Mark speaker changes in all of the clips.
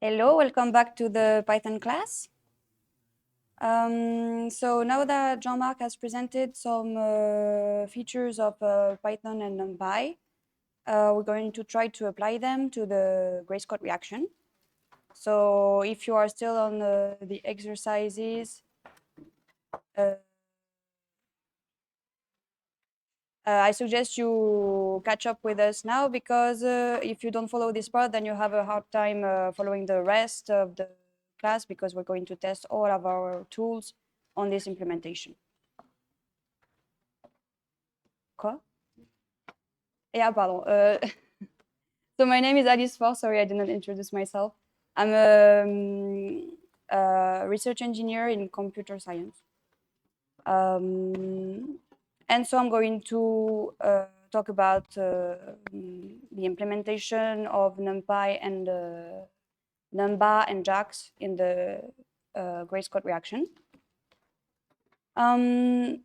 Speaker 1: Hello, welcome back to the Python class. So now that Jean-Marc has presented some features of Python and Numpy, we're going to try to apply them to the Grayscale reaction. So if you are still on the exercises, I suggest you catch up with us now, because if you don't follow this part, then you have a hard time following the rest of the class, because we're going to test all of our tools on this implementation. Quoi? Yeah, pardon. So my name is Alice Faure. Sorry, I did not introduce myself. I'm a research engineer in computer science. And so I'm going to talk about the implementation of Numpy and Numba and JAX in the Grayscale reaction. Well,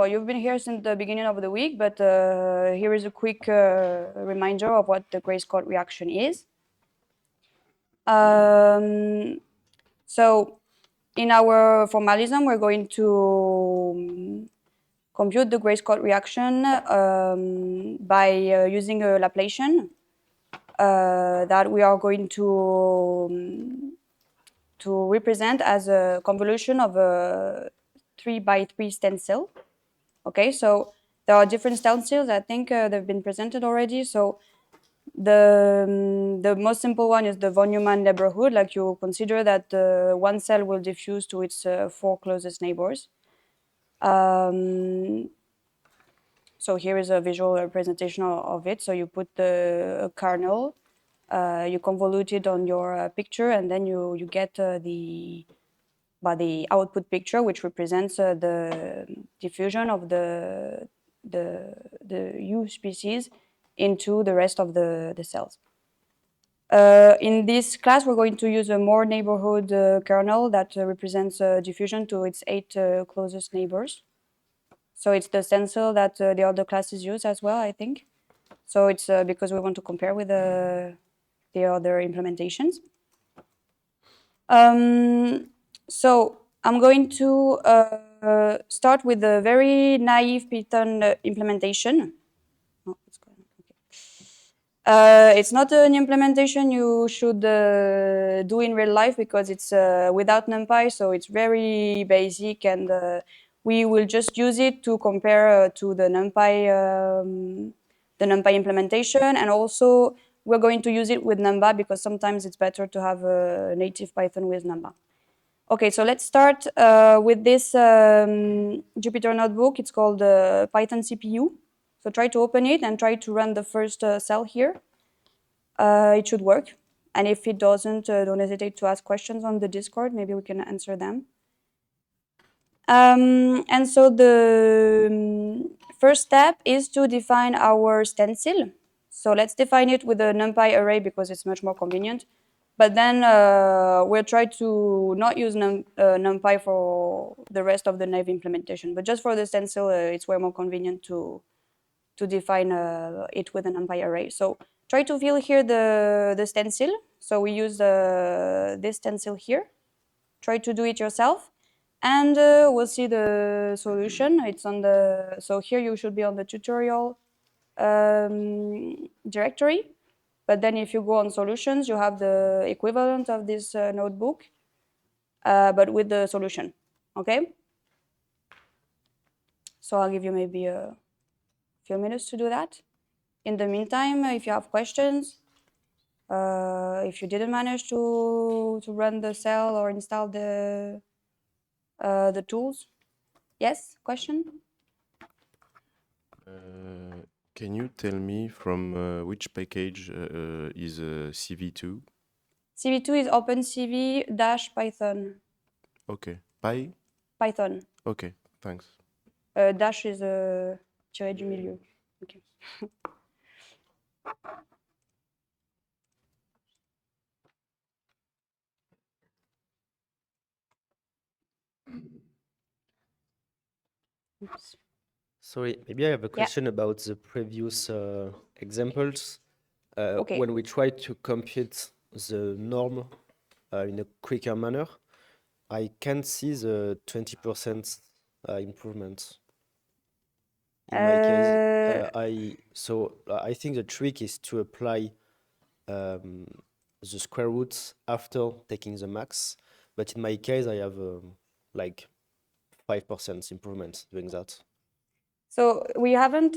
Speaker 1: you've been here since the beginning of the week, but here is a quick reminder of what the Grayscale reaction is. So in our formalism, we're going to compute the Grayscale reaction by using a Laplacian that we are going to represent as a convolution of a 3x3 stencil. Okay, so there are different stencils. I think they've been presented already. So the most simple one is the von Neumann neighborhood. Like, you consider that one cell will diffuse to its 4 closest neighbors. So here is a visual representation of it. So you put the kernel, you convolute it on your picture, and then you get the output picture, which represents the diffusion of the U species into the rest of the cells. In this class, we're going to use a more neighborhood kernel that represents diffusion to its 8 closest neighbors. So it's the stencil that the other classes use as well, I think. So it's because we want to compare with the other implementations. So I'm going to start with a very naive Python implementation. Oh, what's going on? Okay. It's not an implementation you should do in real life, because it's without Numpy, so it's very basic, and we will just use it to compare to the Numpy implementation, and also we're going to use it with Numba, because sometimes it's better to have a native Python with Numba. Okay, so let's start with this Jupyter notebook. It's called Python CPU. So try to open it and try to run the first cell here. It should work. And if it doesn't, don't hesitate to ask questions on the Discord. Maybe we can answer them. And so the first step is to define our stencil. So let's define it with a NumPy array, because it's much more convenient. But then we'll try to not use NumPy for the rest of the naive implementation. But just for the stencil, it's way more convenient to define it with a NumPy array. So try to fill here the stencil. So we use this stencil here. Try to do it yourself. And we'll see the solution. It's on the, so here you should be on the tutorial directory. But then if you go on solutions, you have the equivalent of this notebook, but with the solution, okay? So I'll give you maybe a few minutes to do that. In the meantime, if you have questions, if you didn't manage to run the cell or install the tools. Yes, question?
Speaker 2: Can you tell me from which package is CV2?
Speaker 1: CV2 is OpenCV-Python.
Speaker 2: Okay.
Speaker 1: Python.
Speaker 2: Okay, thanks.
Speaker 1: Dash is tiré du milieu. Okay.
Speaker 3: Sorry, maybe I have a question about the previous examples.
Speaker 1: Okay.
Speaker 3: When we try to compute the norm in a quicker manner, I can see the 20% improvement. In my case, I think the trick is to apply the square roots after taking the max. But in my case, I have like 5% improvement doing that.
Speaker 1: So we haven't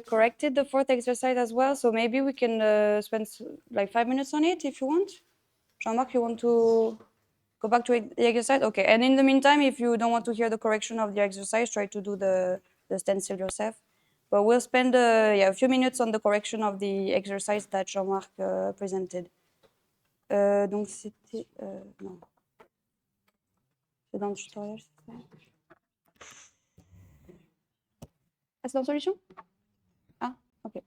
Speaker 1: corrected the fourth exercise as well, so maybe we can spend like 5 minutes on it if you want. Jean-Marc, you want to go back to the exercise? Okay, and in the meantime, if you don't want to hear the correction of the exercise, try to do the stencil yourself. But we'll spend a few minutes on the correction of the exercise that Jean-Marc presented. Donc c'était... non. C'est dans le tutoriel, c'est ça? Ah, c'est dans Solution? Ah, ok.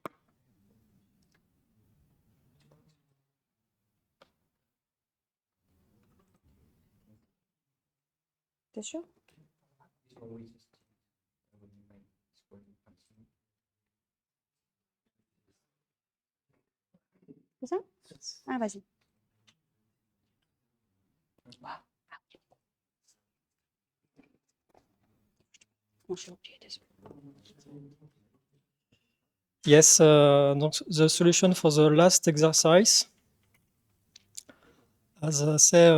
Speaker 1: T'es sûr? C'est ça? Ah, vas-y. Moi, j'ai oublié, désolé.
Speaker 4: Yes, donc the solution for the last exercise, as I say,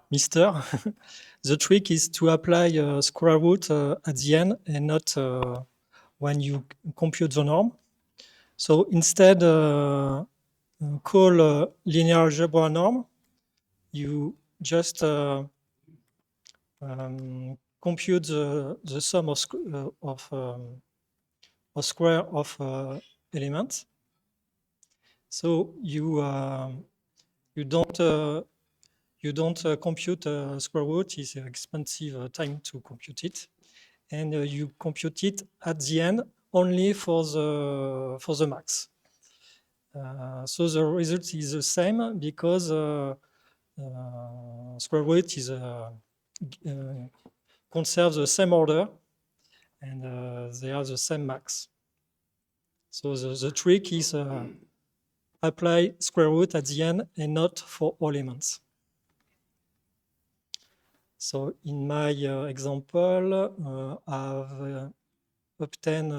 Speaker 4: Mister, the trick is to apply square root at the end and not when you compute the norm. So instead, call linear algebra norm. You just compute the sum of square of elements. So you don't compute square root. It's an expensive time to compute it, and you compute it at the end only for the max. So the result is the same because square root is conserves the same order, and they are the same max. So the trick is apply square root at the end and not for all elements. So in my example, I've obtained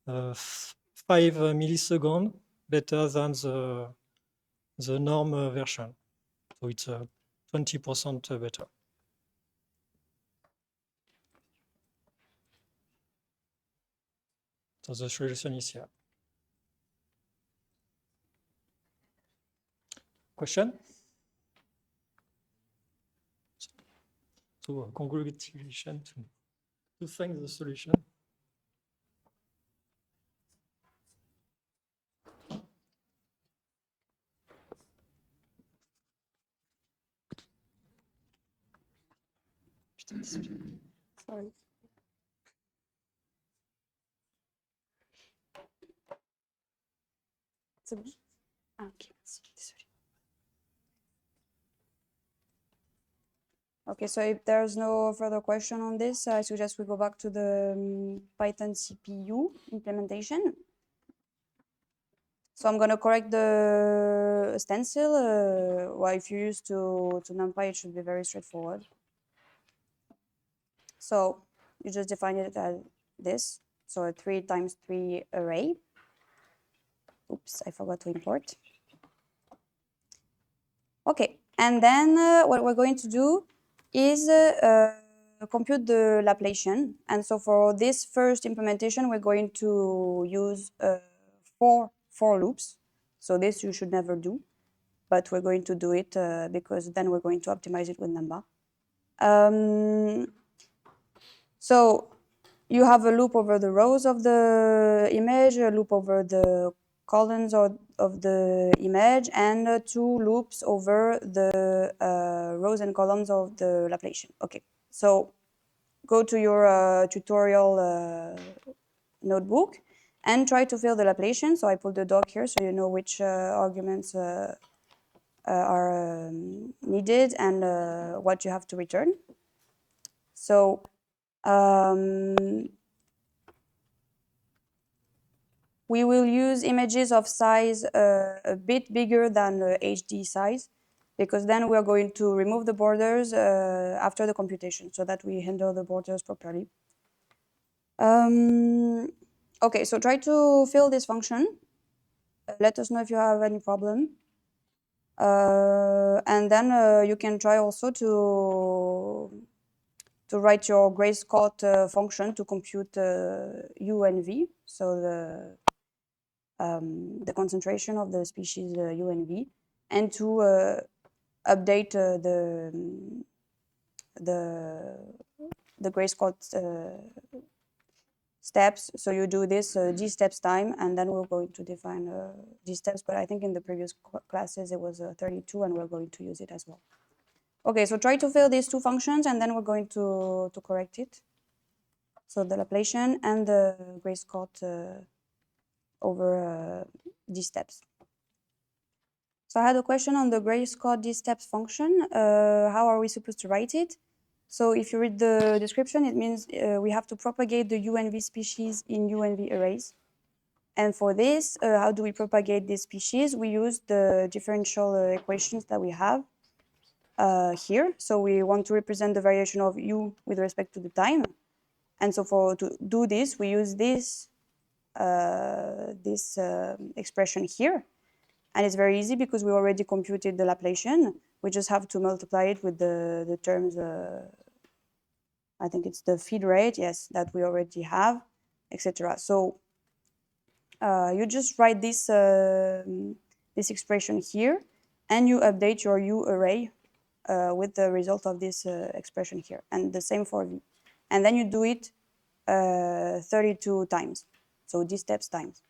Speaker 4: 5 milliseconds better than the norm version. So it's 20% better. So the solution is here. Question? So congratulations to find the solution.
Speaker 1: Sorry. C'est bon? Ah, ok, merci, désolé. Okay, so if there's no further question on this, I suggest we go back to the Python CPU implementation. So I'm going to correct the stencil. Well, if you're used to Numpy, it should be very straightforward. So you just define it as this. So a 3 times 3 array. Oops, I forgot to import. Okay, and then what we're going to do is compute the Laplacian. And so for this first implementation, we're going to use 4 loops. So this you should never do, but we're going to do it because then we're going to optimize it with Numba. So you have a loop over the rows of the image, a loop over the columns of the image, and 2 loops over the rows and columns of the Laplacian. Okay, so go to your tutorial notebook and try to fill the Laplacian. So I put the doc here so you know which arguments are needed and what you have to return. So we will use images of size a bit bigger than the HD size, because then we are going to remove the borders after the computation so that we handle the borders properly. Okay, so try to fill this function. Let us know if you have any problem. And then you can try also to write your Gray-Scott function to compute U and V, so the concentration of the species U and V, and to update the Gray-Scott steps. So you do this G steps time, and then we're going to define G steps, but I think in the previous classes it was 32, and we're going to use it as well. Okay, so try to fill these two functions, and then we're going to correct it. So the Laplacian and the Gray-Scott over D steps. So I had a question on the Gray-Scott D steps function. How are we supposed to write it? So if you read the description, it means we have to propagate the U and V species in U and V arrays. And for this, how do we propagate this species? We use the differential equations that we have here. So we want to represent the variation of U with respect to the time. And so to do this, we use this expression here. And it's very easy because we already computed the Laplacian. We just have to multiply it with the terms, I think it's the feed rate, yes, that we already have, etc. So you just write this, this expression here, and you update your U array with the result of this expression here, and the same for V. And then you do it 32 times, so D steps times.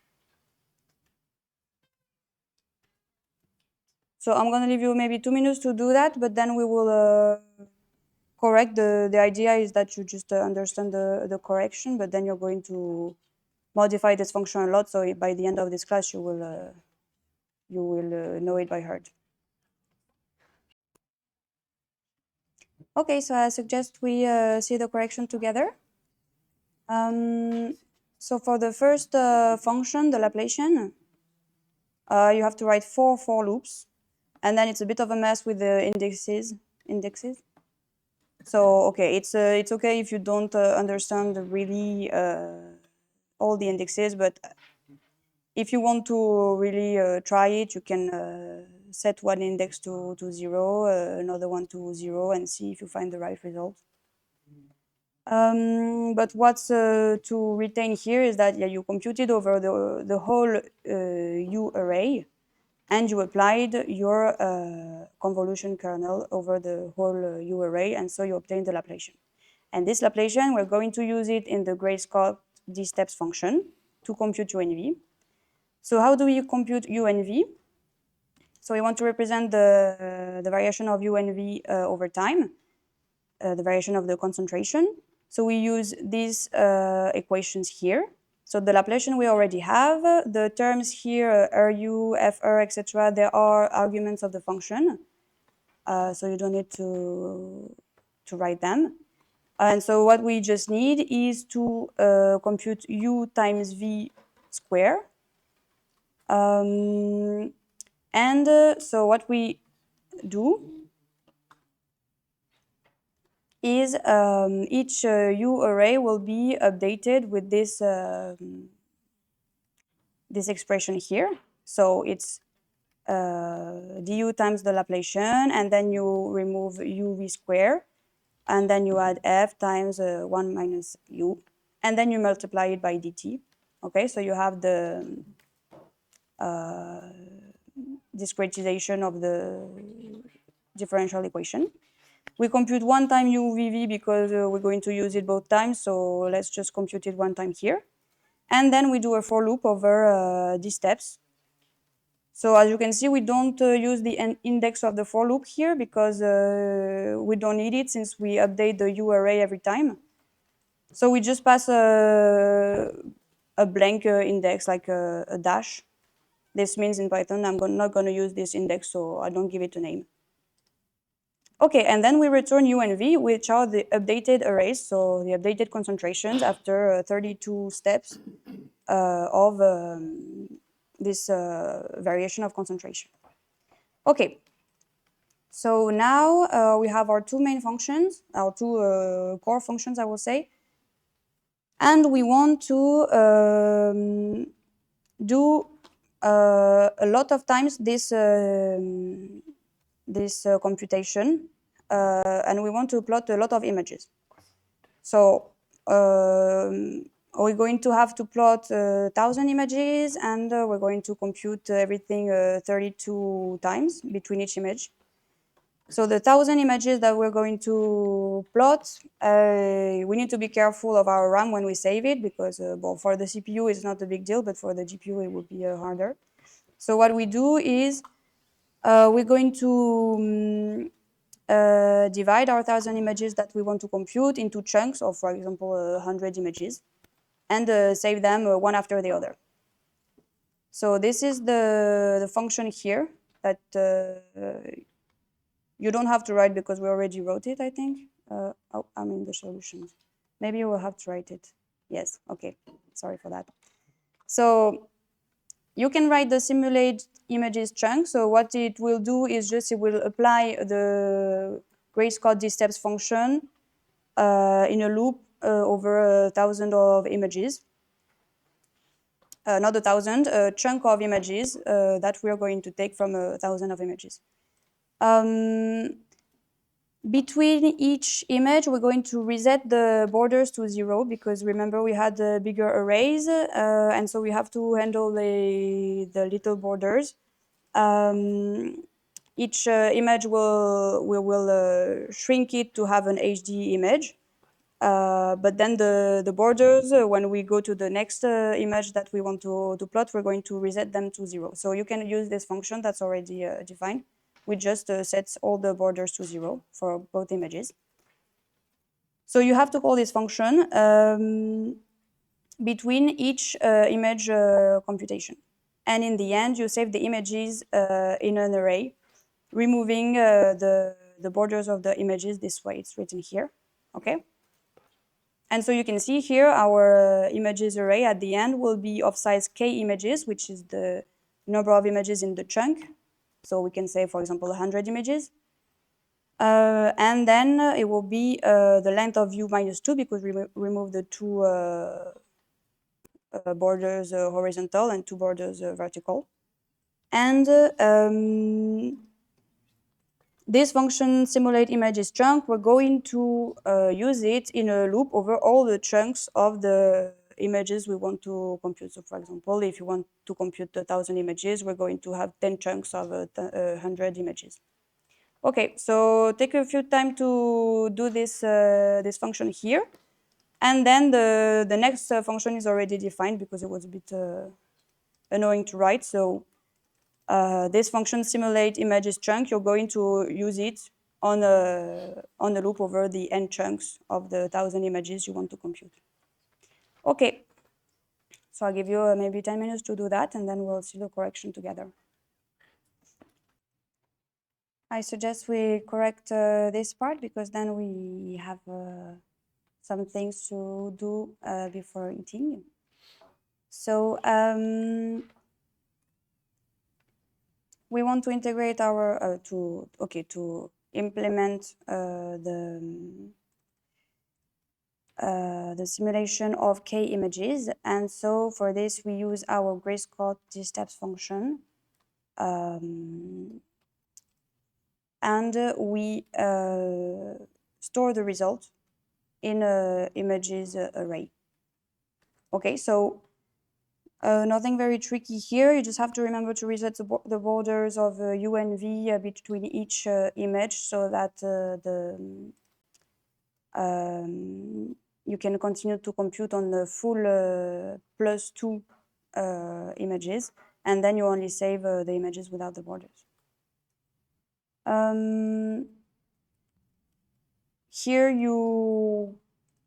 Speaker 1: So I'm going to leave you maybe 2 minutes to do that, but then we will correct. The idea is that you just understand the correction, but then you're going to modify this function a lot. So by the end of this class, you will know it by heart. Okay, so I suggest we see the correction together. So for the first function, the Laplacian, you have to write 4 for loops. And then it's a bit of a mess with the indexes. So okay, it's okay if you don't understand really all the indexes, but if you want to really try it, you can set one index to 0, another one to 0, and see if you find the right result. But what's to retain here is that you computed over the whole U array, and you applied your convolution kernel over the whole U array, and so you obtained the Laplacian. And this Laplacian, we're going to use it in the Gray-Scott D steps function to compute U and V. So how do we compute U and V? So we want to represent the variation of U and V over time, the variation of the concentration. So we use these equations here. So the Laplacian we already have. The terms here, RU, FR, etc., there are arguments of the function. So you don't need to write them. And so what we just need is to compute U times V square. And so what we do is each U array will be updated with this this expression here. So it's du times the Laplacian, and then you remove uv square, and then you add f times 1 minus u, and then you multiply it by dt. Okay, so you have the discretization of the differential equation. We compute one time UVV because we're going to use it both times, so let's just compute it one time here. And then we do a for loop over these steps. So as you can see, we don't use the index of the for loop here because we don't need it since we update the U array every time. So we just pass a blank index, like a dash. This means in Python, I'm not going to use this index, so I don't give it a name. Okay, and then we return U and V, which are the updated arrays, so the updated concentrations after 32 steps of this variation of concentration. Okay, so now we have our two main functions, our two core functions, I will say, and we want to do a lot of times this computation, and we want to plot a lot of images. So we're going to have to plot 1,000 images, and we're going to compute everything 32 times between each image. So the 1,000 images that we're going to plot, we need to be careful of our RAM when we save it, because well, for the CPU it's not a big deal, but for the GPU it would be harder. So what we do is we're going to divide our 1,000 images that we want to compute into chunks of, for example, 100 images, and save them one after the other. So this is the function here that you don't have to write because we already wrote it, I think. Oh, I'm in the solutions. Maybe you will have to write it. Yes, okay, sorry for that. So you can write the simulate images chunk. So what it will do is just it will apply the Gray-Scott dsteps function in a loop over 1,000 of images. Not 1,000, a chunk of images that we are going to take from 1,000 of images. Between each image, we're going to reset the borders to 0, because remember we had the bigger arrays, and so we have to handle the little borders. Each image we will shrink it to have an HD image, but then the borders, when we go to the next image that we want to plot, we're going to reset them to 0. So you can use this function that's already defined. We just sets all the borders to 0 for both images. So you have to call this function between each image computation. And in the end, you save the images in an array, removing the borders of the images this way. It's written here, okay? And so you can see here our images array at the end will be of size k images, which is the number of images in the chunk. So we can say, for example, 100 images. And then it will be the length of view minus 2, because we remove the two borders horizontal and two borders vertical. And this function simulate images chunk, we're going to use it in a loop over all the chunks of the images we want to compute. So for example, if you want to compute 1,000 images, we're going to have 10 chunks of 100 images. Okay, so take a few time to do this function here. And then the next function is already defined because it was a bit annoying to write. So this function simulate images chunk, you're going to use it on a loop over the n chunks of the 1,000 images you want to compute. Okay, so I'll give you maybe 10 minutes to do that, and then we'll see the correction together. I suggest we correct this part, because then we have some things to do before eating. So we want to integrate our to implement the simulation of k images, and so for this we use our Gray-Scott dsteps function, and we store the result in a images array. Okay, so nothing very tricky here. You just have to remember to reset the borders of U and V between each image, so that you can continue to compute on the full +2 images, and then you only save the images without the borders. Here you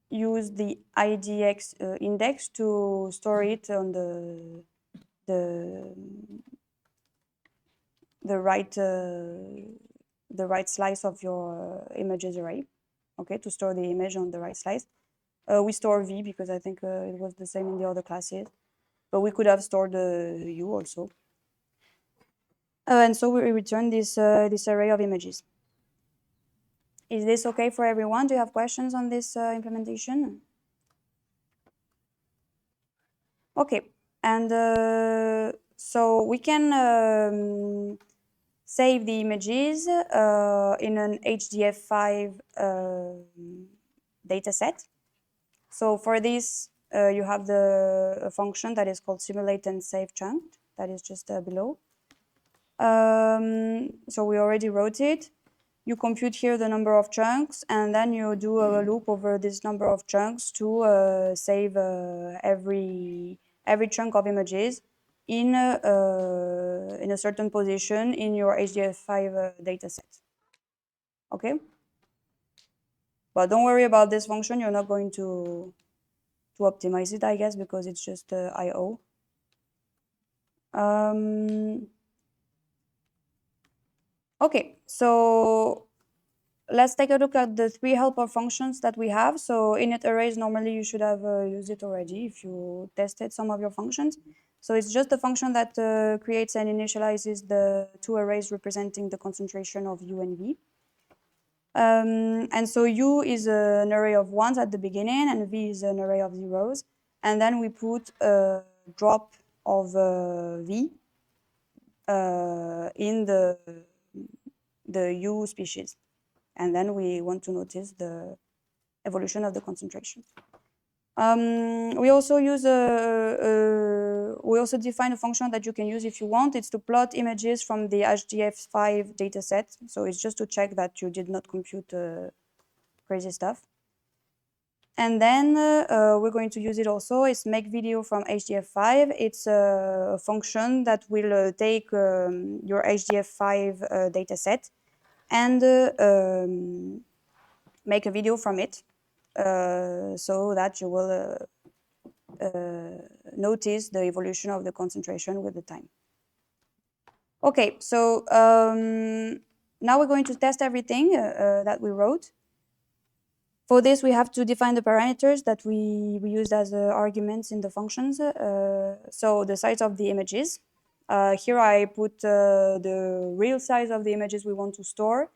Speaker 1: use the IDX index to store it on the right slice of your images array. Okay, to store the image on the right slice. We store V because I think it was the same in the other classes. but we could have stored the U also. And so we return this array of images. Is this okay for everyone? Do you have questions on this implementation? Okay, and so we can save the images in an HDF5 data set. So for this, you have a function that is called simulate and save chunk, that is just below. So we already wrote it. You compute here the number of chunks, and then you do a loop over this number of chunks to save every chunk of images in a certain position in your HDF5 dataset. Okay? But don't worry about this function. You're not going to optimize it, I guess, because it's just I/O. Okay, so let's take a look at the 3 helper functions that we have. So init arrays, normally you should have used it already if you tested some of your functions. So it's just a function that creates and initializes the 2 arrays representing the concentration of U and V. And so U is an array of 1s at the beginning, and V is an array of 0s. And then we put a drop of V in the U species. And then we want to notice the evolution of the concentration. We also use we also define a function that you can use if you want. It's to plot images from the HDF5 dataset. So it's just to check that you did not compute crazy stuff. And then we're going to use it also. It's make video from HDF5. It's a function that will take your HDF5 dataset and make a video from it so that you will notice the evolution of the concentration with the time. Okay, so now we're going to test everything that we wrote. For this, we have to define the parameters that we used as arguments in the functions. So the size of the images. Here I put the real size of the images we want to store.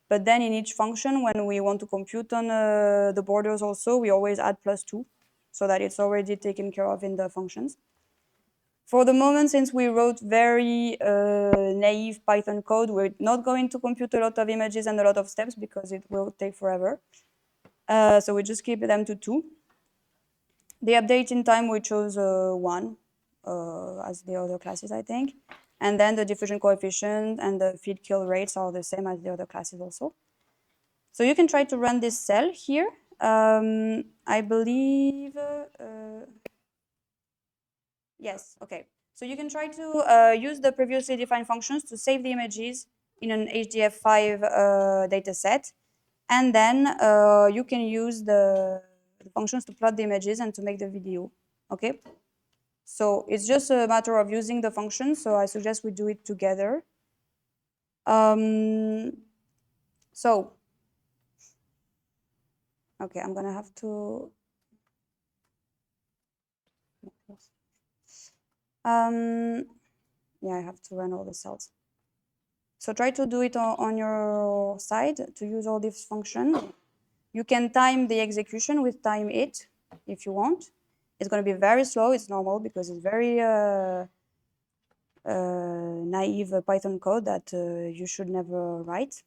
Speaker 1: But then in each function, when we want to compute on the borders also, we always add +2, so that it's already taken care of in the functions. For the moment, since we wrote very naive Python code, we're not going to compute a lot of images and a lot of steps because it will take forever. So we just keep them to 2. The update in time, we chose 1 as the other classes, I think. And then the diffusion coefficient and the feed kill rates are the same as the other classes also. So you can try to run this cell here. I believe, yes, okay. So you can try to use the previously defined functions to save the images in an HDF5 dataset. And then you can use the functions to plot the images and to make the video, okay? So it's just a matter of using the function. So I suggest we do it together. So, okay, I'm gonna have to. Yeah, I have to run all the cells. So try to do it on your side to use all these functions. You can time the execution with time it if you want. It's going to be very slow. It's normal because it's very naive Python code that you should never write.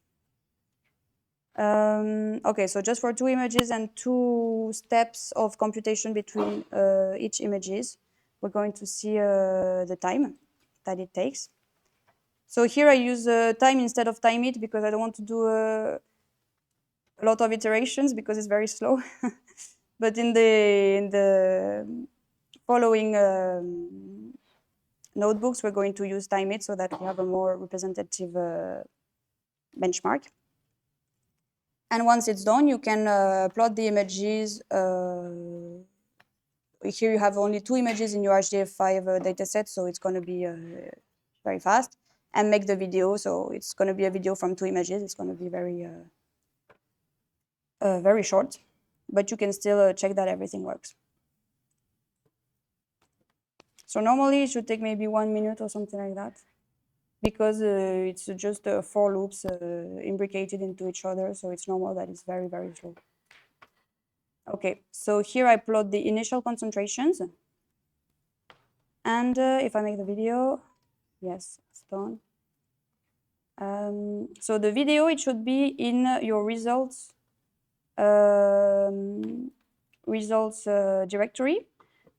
Speaker 1: Okay, so just for 2 images and 2 steps of computation between each images, we're going to see the time that it takes. So here I use time instead of time it because I don't want to do a lot of iterations because it's very slow. But in the following notebooks, we're going to use time it so that we have a more representative benchmark. And once it's done, you can plot the images. Here you have only 2 images in your HDF5 dataset, so it's going to be very fast. And make the video, so it's going to be a video from 2 images. It's going to be very, very short, but you can still check that everything works. So normally it should take maybe 1 minute or something like that, because it's just 4 loops imbricated into each other. So it's normal that it's very, very slow. Okay, so here I plot the initial concentrations. And if I make the video, yes, it's done. So the video, it should be in your results directory.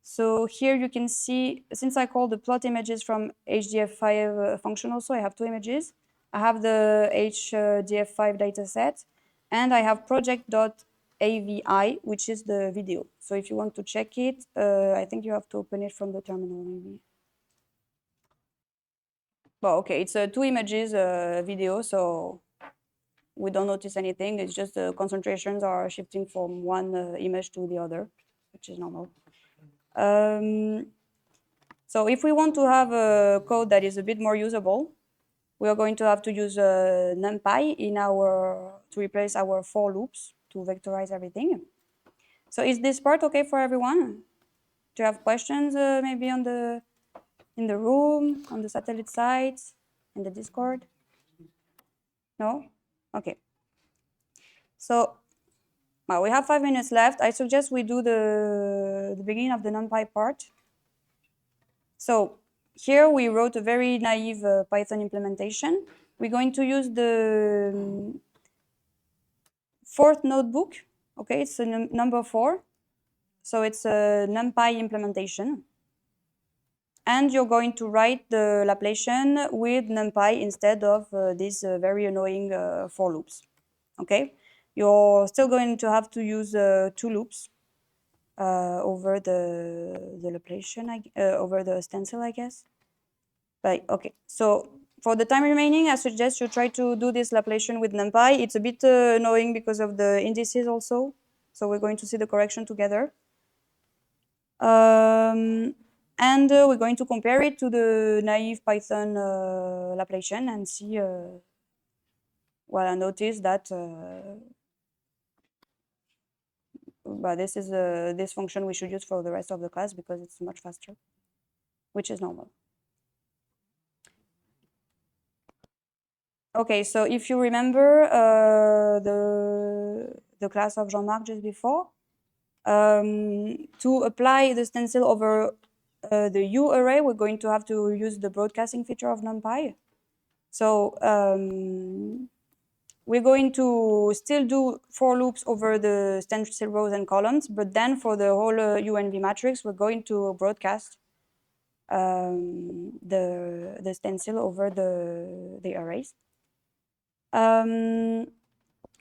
Speaker 1: So here you can see, since I call the plot images from HDF5 function also, I have 2 images. I have the HDF5 dataset, and I have project.avi, which is the video. So if you want to check it, I think you have to open it from the terminal maybe. Well, okay, it's a 2 images video, so we don't notice anything. It's just the concentrations are shifting from one image to the other, which is normal. So if we want to have a code that is a bit more usable, we are going to have to use Numpy to replace our for loops to vectorize everything. So is this part okay for everyone? Do you have questions maybe in the room, on the satellite site, in the Discord? No? Okay. So well, we have 5 minutes left. I suggest we do the beginning of the Numpy part. So here we wrote a very naive Python implementation. We're going to use the 4th notebook. Okay, it's a number 4. So it's a Numpy implementation. And you're going to write the Laplacian with Numpy instead of these very annoying for loops. Okay, you're still going to have to use 2 loops over the Laplacian, over the stencil, I guess. But okay, so for the time remaining, I suggest you try to do this Laplacian with Numpy. It's a bit annoying because of the indices also. So we're going to see the correction together. And we're going to compare it to the naive Python Laplacian and see. Well, I noticed that but this is this function we should use for the rest of the class because it's much faster, which is normal. Okay, so if you remember the class of Jean-Marc just before, to apply the stencil over the U array, we're going to have to use the broadcasting feature of Numpy. So we're going to still do for loops over the stencil rows and columns, but then for the whole UNV matrix, we're going to broadcast the stencil over the arrays.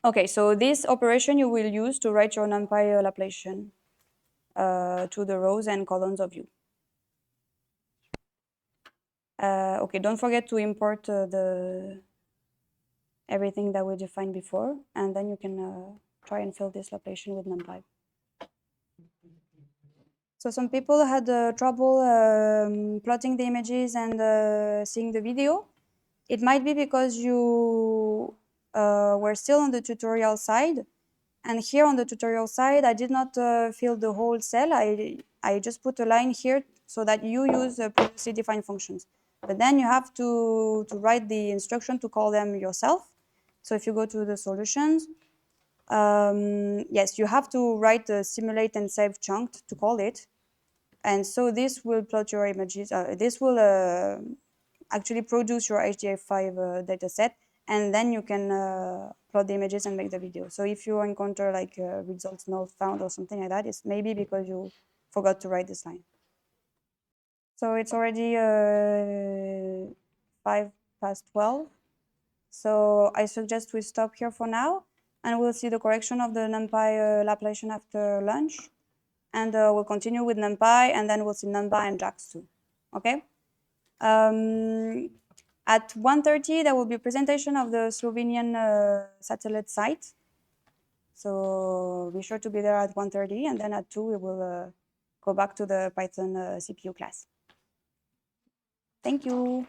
Speaker 1: Okay, so this operation you will use to write your Numpy Laplacian to the rows and columns of U. Okay, don't forget to import everything that we defined before, and then you can try and fill this Laplacian with Numpy. So some people had trouble plotting the images and seeing the video. It might be because you were still on the tutorial side. And here on the tutorial side, I did not fill the whole cell. I just put a line here so that you use previously defined functions. But then you have to write the instruction to call them yourself. So if you go to the solutions, yes, you have to write the simulate and save chunk to call it. And so this will plot your images. This will actually produce your HDF5 dataset, and then you can plot the images and make the video. So if you encounter like results not found or something like that, it's maybe because you forgot to write this line. So it's already 12:05. So I suggest we stop here for now, and we'll see the correction of the Numpy Laplacian after lunch. And we'll continue with Numpy, and then we'll see Numpy and JAX too. Okay? At 1:30, there will be a presentation of the Slovenian satellite site. So be sure to be there at 1:30, and then at 2, we will go back to the Python CPU class. Thank you.